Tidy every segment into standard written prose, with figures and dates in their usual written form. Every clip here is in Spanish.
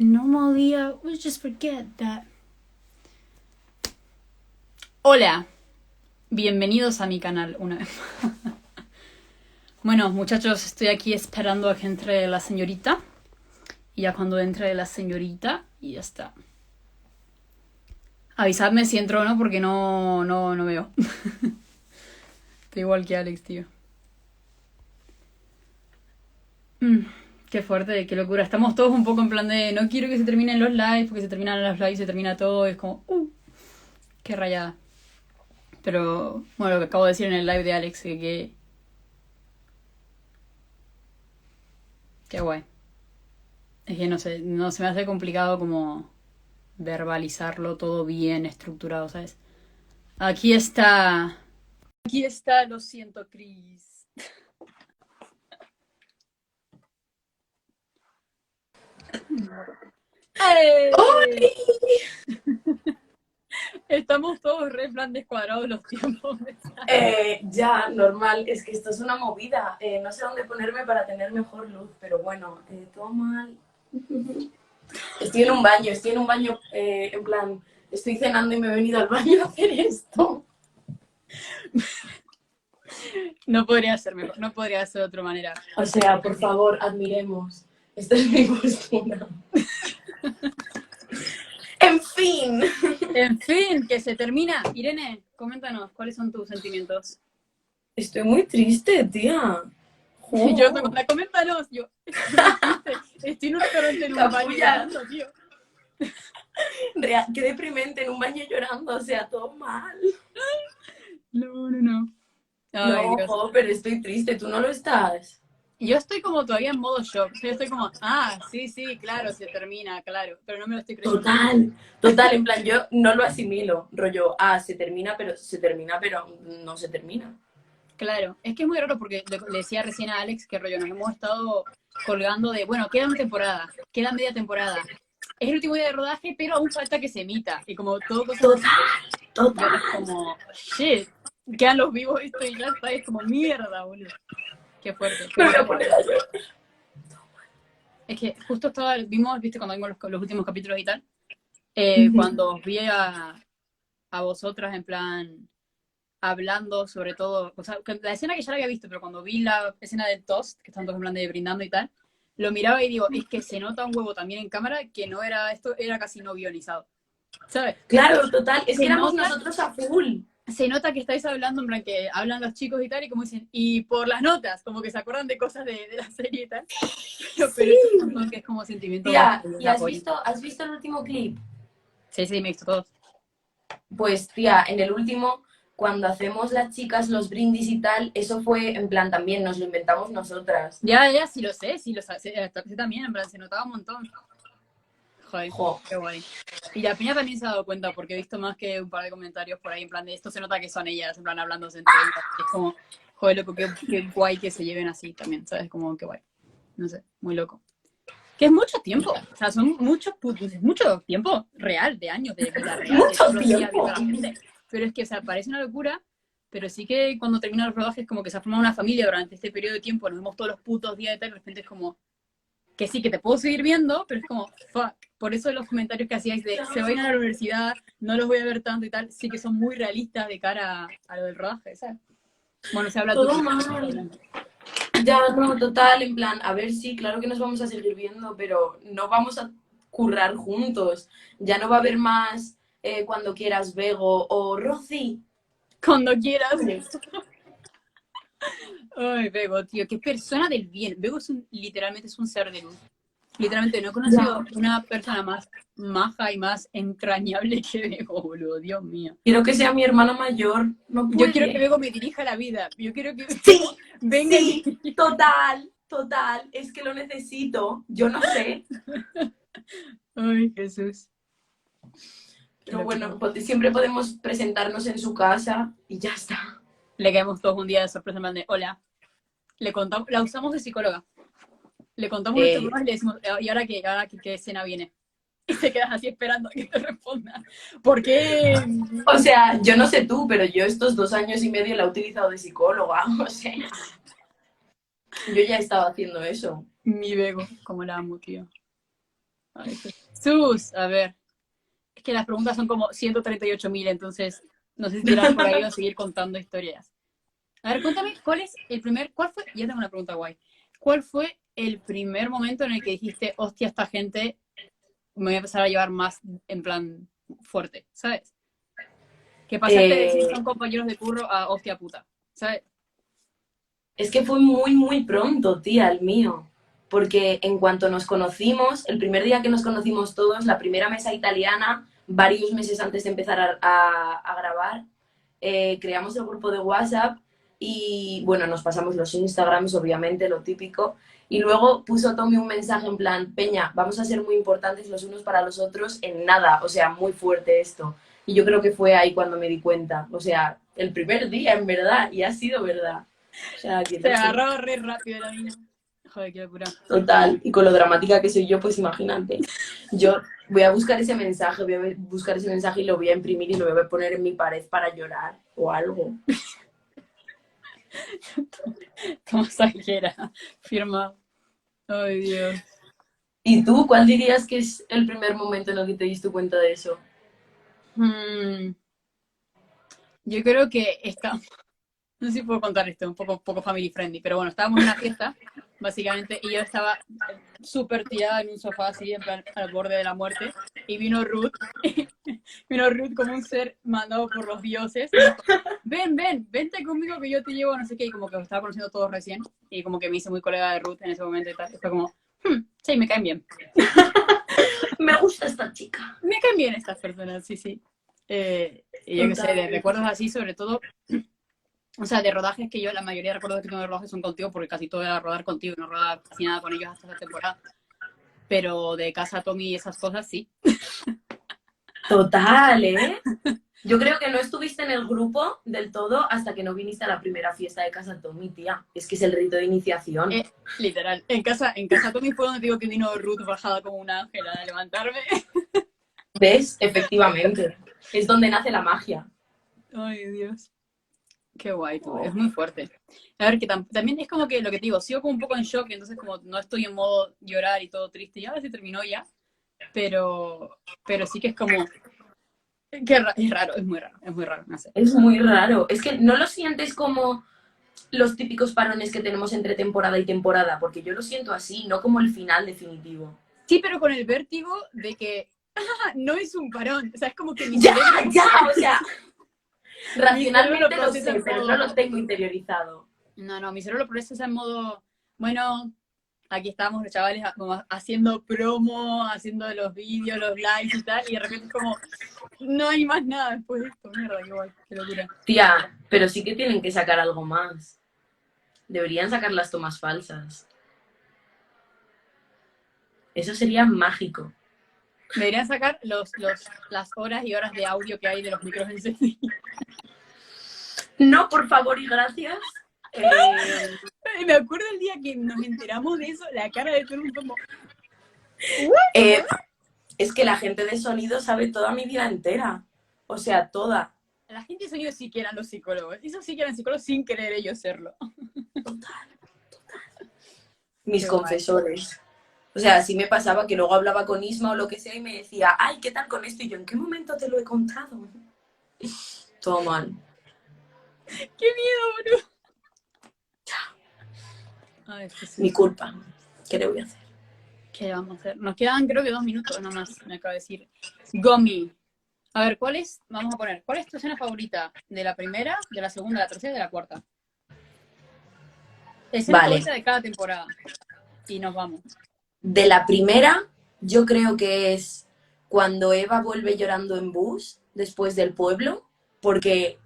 normal día, we just forget that. Hola, bienvenidos a mi canal una vez más. Bueno, muchachos, estoy aquí esperando a que entre la señorita. Y ya cuando entre la señorita, y ya está. Avisadme si entro o no, porque no veo. Estoy igual que Alex, tío. Qué fuerte, qué locura. Estamos todos un poco en plan de no quiero que se terminen los lives, porque se terminan los lives, se termina todo. Es como, qué rayada. Pero, bueno, lo que acabo de decir en el live de Alex, qué guay. Es que no sé, no se me hace complicado como verbalizarlo todo bien estructurado, ¿sabes? Aquí está. Aquí está, lo siento, Chris. ¡Ey! Estamos todos re plan descuadrados los tiempos. Ya, normal, es que esto es una movida. No sé dónde ponerme para tener mejor luz, pero bueno, todo mal. Estoy en un baño, en plan, estoy cenando y me he venido al baño a hacer esto. No podría ser mejor, no podría ser de otra manera. O sea, por favor, admiremos. Esta es mi postura. En fin. En fin, que se termina. Irene, coméntanos, ¿cuáles son tus sentimientos? Estoy muy triste, tía. Yo tengo la coméntanos, yo estoy muy triste. Estoy en un restaurante en un baño llorando, tío. Real, qué deprimente, en un baño llorando, o sea, todo mal. No. Ay, No, Dios. pero estoy triste, ¿tú no lo estás? Yo estoy como todavía en modo shock. Yo estoy como, sí, claro, se termina, claro. Pero no me lo estoy creyendo. Total, en plan, yo no lo asimilo, rollo, se termina, pero no se termina. Claro, es que es muy raro porque le decía recién a Alex que rollo, nos hemos estado colgando de, bueno, queda una temporada, queda media temporada. Es el último día de rodaje, pero aún falta que se emita. Y como todo cosas así. Y ahora es Total. como, shit, quedan los vivos esto y ya está. Es como mierda, boludo. Qué fuerte. Me Pero voy a bueno, poner a llorar. es que justo viste cuando vimos los últimos capítulos y tal, cuando os vi a vosotras en plan hablando sobre todo, o sea, la escena que ya la había visto, pero cuando vi la escena del toast, que están todos en plan de brindando y tal, lo miraba y digo, es que se nota un huevo también en cámara que no era, esto era casi no guionizado, ¿sabes? Claro, total, es que Se éramos nota, nosotros a full. se nota que estáis hablando, en plan que hablan los chicos y tal, y como dicen, y por las notas, como que se acuerdan de cosas de la serie y tal, pero es un montón que es como sentimiento Tía, ¿y de apoyo. has visto el último clip? Sí, me he visto todos. Pues, tía, en el último, cuando hacemos las chicas los brindis y tal, eso fue, en plan, también nos lo inventamos nosotras. Ya, sí también, en plan, se notaba un montón. Joder, Jo. qué guay. Y la piña también se ha dado cuenta, porque he visto más que un par de comentarios por ahí, en plan de esto se nota que son ellas, en plan hablándose entre ellas. Es como, joder, loco, qué guay que se lleven así también, ¿sabes? Como, qué guay. No sé, muy loco. Que es mucho tiempo, o sea, son es mucho tiempo real, de años, de vida real, de Mucho todos los días tiempo. viendo a la gente. Pero es que, o sea, parece una locura, pero sí que cuando terminan los rodajes, como que se ha formado una familia durante este periodo de tiempo, nos vemos todos los putos días y tal, y de repente es como, que sí, que te puedo seguir viendo, pero es como, fuck. Por eso los comentarios que hacíais de se vayan a la universidad, no los voy a ver tanto y tal, sí que son muy realistas de cara a lo del rodaje, ¿sabes? Bueno, se habla tú Todo primero. mal. Ya, no, total, en plan, a ver, sí, claro que nos vamos a seguir viendo, pero no vamos a currar juntos. Ya no va a haber más cuando quieras Bego o Rosy. Cuando quieras. Ay, Bego, tío, qué persona del bien. Bego literalmente es un ser de luz. Literalmente no he Ya. conocido una persona más maja y más entrañable que Bego, boludo, Dios mío. Quiero que sea mi hermana mayor. No Yo quiero que puede. Bego me dirija la vida. Yo quiero que Sí, Bego venga y me sí, total. Es que lo necesito. Yo no sé. Ay, Jesús. Qué Pero locura. bueno, siempre podemos presentarnos en su casa y ya está. Le caemos todos un día de sorpresa en plan de, hola. Le contamos, la usamos de psicóloga. Le contamos nuestros Eh, problemas y le decimos, ¿y ahora qué escena viene? Y te quedas así esperando a que te responda. ¿Por qué? o sea, yo no sé tú, pero yo estos 2 años y medio la he utilizado de psicóloga. O sea, yo ya he estado haciendo eso. Mi Bego, como la amo, tío. Ay, Jesús, a ver. Es que las preguntas son como 138.000, entonces no sé si tirar por ahí o seguir contando historias. A ver, cuéntame, ¿cuál fue? Ya tengo una pregunta guay. ¿Cuál fue el primer momento en el que dijiste, hostia, esta gente me voy a empezar a llevar más en plan fuerte, ¿sabes? Que pasaste de decir Eh, son compañeros de curro a hostia puta, ¿sabes? es que fue muy, muy pronto, tía, el mío. Porque en cuanto nos conocimos, el primer día que nos conocimos todos, la primera mesa italiana, varios meses antes de empezar a grabar, creamos el grupo de WhatsApp y, bueno, nos pasamos los Instagrams, obviamente, lo típico. Y luego puso Tommy un mensaje en plan, Peña, vamos a ser muy importantes los unos para los otros en nada, o sea, muy fuerte esto. Y yo creo que fue ahí cuando me di cuenta, o sea, el primer día, en verdad, y ha sido verdad. O sea, que Se no sé. agarraba re rápido la mina. Joder, qué locura. Total. Y con lo dramática que soy yo, pues imagínate. Yo voy a buscar ese mensaje, voy a buscar ese mensaje y lo voy a imprimir y lo voy a poner en mi pared para llorar o algo. Toma sajera. Firma. Ay, Dios. ¿Y tú cuál dirías que es el primer momento en el que te diste cuenta de eso? Hmm, yo creo que no sé si puedo contar esto, un poco family friendly, pero bueno, estábamos en una fiesta, básicamente, y yo estaba súper tirada en un sofá, así, en plan, al borde de la muerte, y vino Ruth como un ser mandado por los dioses, y dijo, vente conmigo que yo te llevo, no sé qué, y como que os estaba conociendo todos recién, y como que me hice muy colega de Ruth en ese momento y tal, y fue como, sí, me caen bien. Me gusta esta chica. Me caen bien estas personas, sí, sí. Y yo qué sé, de Total. recuerdos así, sobre todo, o sea, de rodajes que yo, la mayoría de recuerdos que tengo de rodajes son contigo, porque casi todo era rodar contigo, no rodar casi nada con ellos hasta esta temporada. Pero de casa Tommy y esas cosas, sí. Total, ¿eh? Yo creo que no estuviste en el grupo del todo hasta que no viniste a la primera fiesta de casa Tommy, tía. Es que es el rito de iniciación. Literal. En casa Tommy fue donde digo que vino Ruth bajada como una ángela a levantarme. ¿Ves? Efectivamente. Es donde nace la magia. Ay, Dios. Qué guay, tú. Es muy fuerte. A ver, que también es como que lo que te digo, sigo como un poco en shock, entonces como no estoy en modo llorar y todo triste. Ya a ver si terminó ya. Pero sí que es como, es raro, es muy raro, no sé. Es muy raro. Es que no lo sientes como los típicos parones que tenemos entre temporada y temporada, porque yo lo siento así, no como el final definitivo. Sí, pero con el vértigo de que no es un parón. O sea, es como que mi Ya, cerebro, ya, o sea, mi cerebro lo racionalmente lo procesa sé, en pero no modo. lo tengo interiorizado. No, mi cerebro lo procesa en modo. Bueno, aquí estamos los chavales como haciendo promo, haciendo los vídeos, los lives y tal, y de repente es como, no hay más nada después de esto. Mierda, qué guay, qué locura. Tía, pero sí que tienen que sacar algo más. Deberían sacar las tomas falsas. Eso sería mágico. Deberían sacar las horas y horas de audio que hay de los micros encendidos. No, por favor y gracias. Me acuerdo el día que nos enteramos de eso, la cara de todo el mundo como, Eh, es que la gente de sonido sabe toda mi vida entera. O sea, toda. la gente de sonido sí que eran los psicólogos. Esos sí que eran psicólogos sin querer ellos serlo. Total. Mis Qué guay. confesores. O sea, sí me pasaba que luego hablaba con Isma o lo que sea y me decía, ay, ¿qué tal con esto? Y yo, ¿en qué momento te lo he contado? Todo mal. ¡Qué miedo, bro! Ay, Mi Jesús. culpa. ¿Qué le voy a hacer? ¿Qué vamos a hacer? Nos quedan creo que 2 minutos nomás, me acaba de decir. Gomi. A ver, vamos a poner, ¿cuál es tu escena favorita? ¿De la primera, de la segunda, de la tercera y de la cuarta? Escena Vale. favorita de cada temporada. Y nos vamos. De la primera, yo creo que es cuando Eva vuelve llorando en bus después del pueblo, porque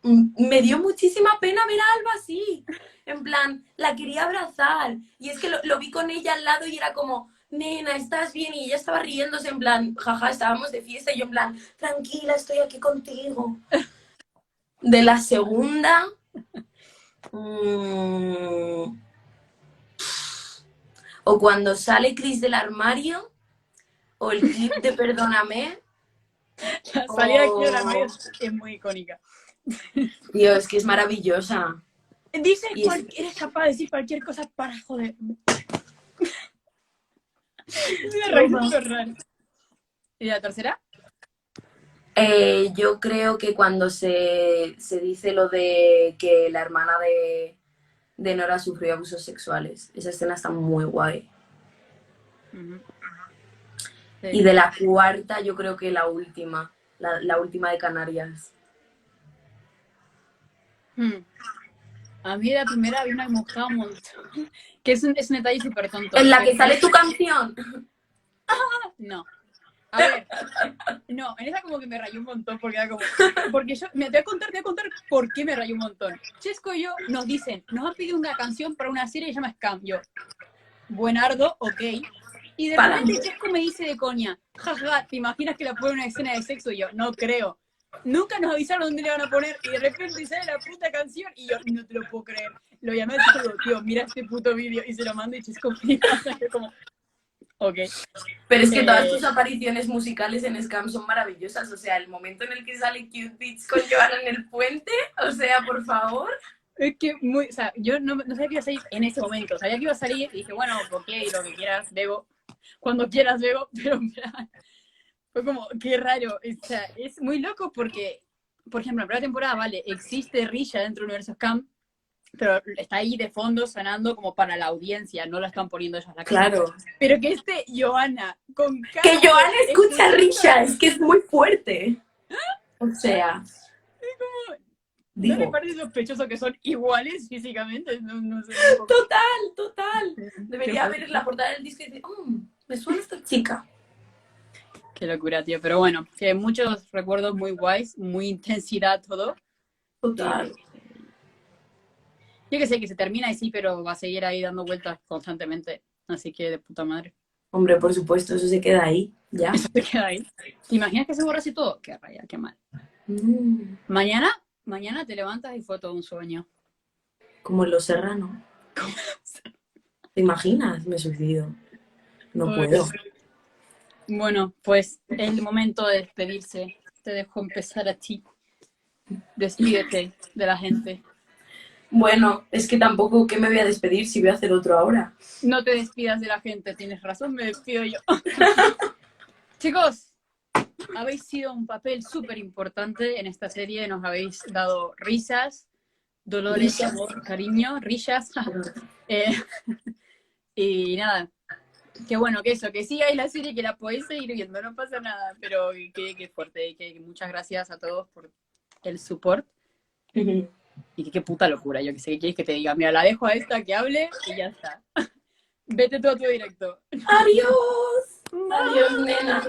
me dio muchísima pena ver a Alba así. En plan, la quería abrazar. Y es que lo vi con ella al lado y era como, nena, ¿estás bien? Y ella estaba riéndose en plan, jaja, estábamos de fiesta. Y yo en plan, tranquila, estoy aquí contigo. De la segunda, o cuando sale Chris del armario, o el clip de Perdóname. La salida de Kira Oh, Mario es muy icónica. Dios, es que es maravillosa. Dices Y es, eres capaz de decir cualquier cosa para joder. Es una reacción súper rara. ¿Y la tercera? Yo creo que cuando se dice lo de que la hermana de Nora sufrió abusos sexuales, esa escena está muy guay. Uh-huh. Y de la cuarta, yo creo que la última de Canarias. A mí la primera había una que me gustaba un montón, que es un detalle súper tonto. En la que sale tu canción. No. A ver, no, en esa como que me rayó un montón, porque era como, porque yo, te voy a contar por qué me rayó un montón. Chesco y yo nos dicen, nos han pedido una canción para una serie que se llama Scam. Yo, buenardo, ok. Y de repente Chesco me dice de coña, jaja, ¿te imaginas que la pone una escena de sexo? Y yo, no creo. Nunca nos avisaron dónde le van a poner, y de repente sale la puta canción, y yo, no te lo puedo creer. Lo llamé a Chesco y digo, tío, mira este puto vídeo, y se lo mando, y Chesco flipa, yo como, ok. Pero es que todas tus apariciones musicales en Scam son maravillosas. O sea, el momento en el que sale Cute Beats con Joana en el puente, o sea, por favor. Es que o sea, yo no sabía que iba a salir en ese momento. Sabía que iba a salir y dije, bueno, ok, lo que quieras, Bebo. Cuando quieras, Bebo. Pero fue como, qué raro. O sea, es muy loco porque, por ejemplo, en la primera temporada, vale, existe Risha dentro del universo Scam, pero está ahí de fondo sonando como para la audiencia, no la están poniendo ellos a la cara. Claro. Pero que Johanna con cara que Johanna escucha a Risha, es que es muy fuerte. O sea, ¿no le parece sospechoso que son iguales físicamente? No sé. Total. Debería ver la portada del disco y decir, me suena esta chica. Qué locura, tío. Pero bueno, que muchos recuerdos muy guays, muy intensidad todo. Total. Yo que sé que se termina y sí, pero va a seguir ahí dando vueltas constantemente. Así que de puta madre. Hombre, por supuesto, eso se queda ahí, ya. Eso se queda ahí. ¿Te imaginas que se borra así todo? Qué raya, qué mal. Mañana te levantas y fue todo un sueño. Como en Los Serrano. ¿Te imaginas? Me suicido. No puedo. Bueno, pues es el momento de despedirse. Te dejo empezar a ti. Despídete de la gente. Bueno, es que tampoco, ¿qué me voy a despedir si voy a hacer otro ahora? No te despidas de la gente, tienes razón, me despido yo. Chicos, habéis sido un papel súper importante en esta serie, nos habéis dado risas, dolores, amor, cariño, risas. Y nada, qué bueno que eso, que sigáis la serie, que la podéis seguir viendo, no pasa nada, pero qué fuerte, que muchas gracias a todos por el support. Y qué puta locura, yo que sé, ¿qué quieres que te diga? Mira, la dejo a esta que hable y ya está. Vete todo a tu directo. ¡Adiós! ¡Adiós, nena!